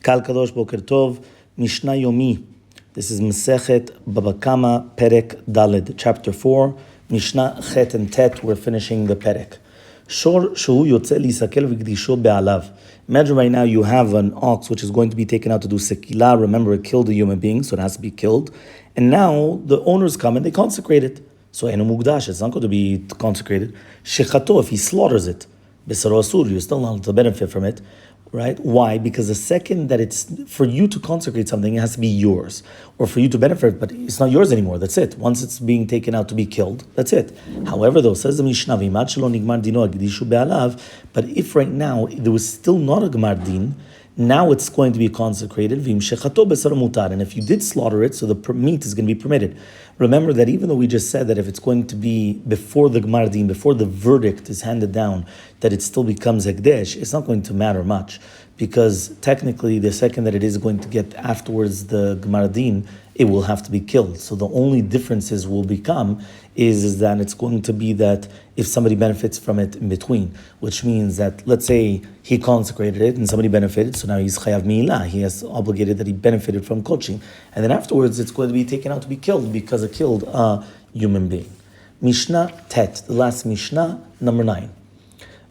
Kal Kadosh Boker Tov, Mishna Yomi. This is Masechet, Bava, Kamma, Perek, Daled, chapter 4, Mishna, Chet and Tet. We're finishing the Perek. Shor Shu Yotze Lisakel V'Gdisho Be'alav. Imagine right now you have an ox which is going to be taken out to do sekilah. Remember, it killed a human being, so it has to be killed. And now the owners come and they consecrate it. So Enu Mugdash, it's not going to be consecrated. Shechato, if he slaughters it, Besaro Asur, you're still not to benefit from it. Right? Why? Because the second that it's for you to consecrate something, it has to be yours, or for you to benefit, but it's not yours anymore. That's it. Once it's being taken out to be killed, that's it. However, though, says the Mishna, but if right now there was still not a Gmar Din, now it's going to be consecrated. And if you did slaughter it, so the meat is going to be permitted. Remember that even though we just said that if it's going to be before the Gmar Din, before the verdict is handed down, that it still becomes Hekdesh, it's not going to matter much. Because technically, the second that it is going to get afterwards the Gmar Din, it will have to be killed. So the only differences will become is that it's going to be that if somebody benefits from it in between, which means that, let's say he consecrated it and somebody benefited, so now he's chayav mi'ilah, he has obligated that he benefited from coaching, and then afterwards it's going to be taken out to be killed because it killed a human being. Mishna Tet, the last Mishnah, number 9.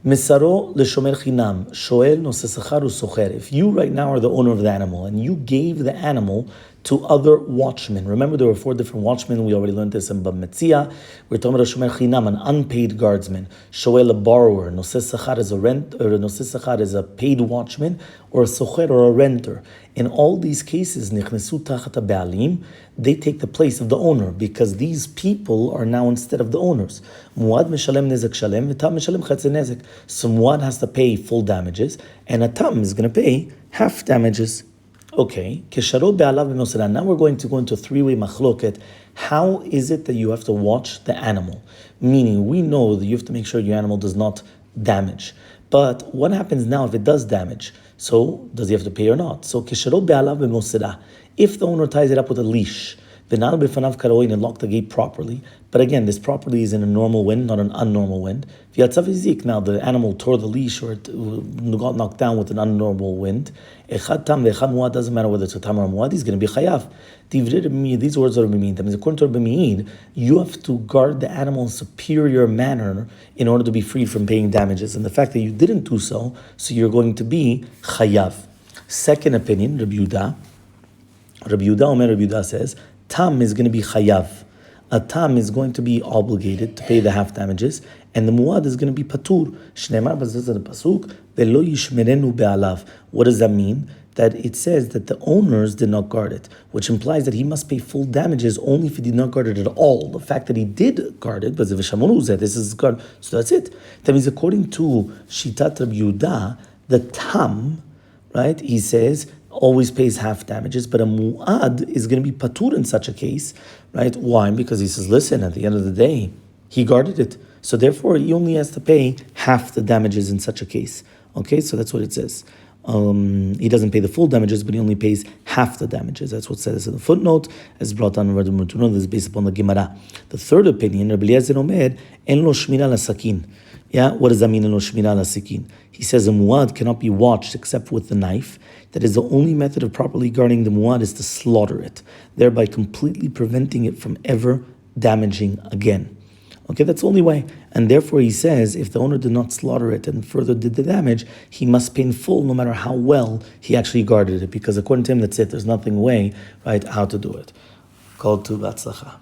Misaro leshomer chinam, shoel nose sachar usocher. If you right now are the owner of the animal and you gave the animal to other watchmen. Remember, there were 4 different watchmen. We already learned this in Bava Metzia. We're talking about a shomer chinam, an unpaid guardsman. Shoel, a borrower. Nose sachar is a rent, or nose sachar is a paid watchman, or a socher, or a renter. In all these cases, nichnesu tachat ba'alim, they take the place of the owner because these people are now instead of the owners. Muad meshalem nezek shalem, v'tam meshalem chetze nezek. So muad has to pay full damages, and a tam is going to pay half damages. Okay, now we're going to go into a 3-way machloket. How is it that you have to watch the animal? Meaning, we know that you have to make sure your animal does not damage. But what happens now if it does damage? So, does he have to pay or not? So, if the owner ties it up with a leash, and lock the gate properly. But again, this properly is in a normal wind, not an unnormal wind. Now the animal tore the leash or it got knocked down with an unnormal wind. Doesn't matter whether it's a tam or a muad, he's going to be chayav. These words are b'mi'id. That means according to b'mi'id, you have to guard the animal in a superior manner in order to be freed from paying damages. And the fact that you didn't do so you're going to be chayav. Second opinion, Rabbi Yehuda says, Tam is going to be chayav. A tam is going to be obligated to pay the half damages, and the muad is going to be patur. Shneimar b'zeh the pasuk ve'lo yishmerenu be'alav. What does that mean? That it says that the owners did not guard it, which implies that he must pay full damages only if he did not guard it at all. The fact that he did guard it, but this is guard, so that's it. That means according to Shitat Rabbi Yehuda, the tam, right? He says always pays half damages, but a mu'ad is going to be patur in such a case, right? Why? Because he says, listen, at the end of the day, he guarded it. So therefore, he only has to pay half the damages in such a case. Okay, so that's what it says. He doesn't pay the full damages, but he only pays half the damages. That's what says in the footnote, as brought on in This is based upon the Gemara. The third opinion, Rabbi Eliezer Omer, en lo shmira lasakin. Yeah, what does that mean, en lo shmira lasakin? He says a muad cannot be watched except with the knife. That is the only method of properly guarding the muad is to slaughter it, thereby completely preventing it from ever damaging again. Okay, that's the only way. And therefore he says, if the owner did not slaughter it and further did the damage, he must pay in full no matter how well he actually guarded it. Because according to him, that's it. There's nothing way, right, how to do it. Called to Batzlacha.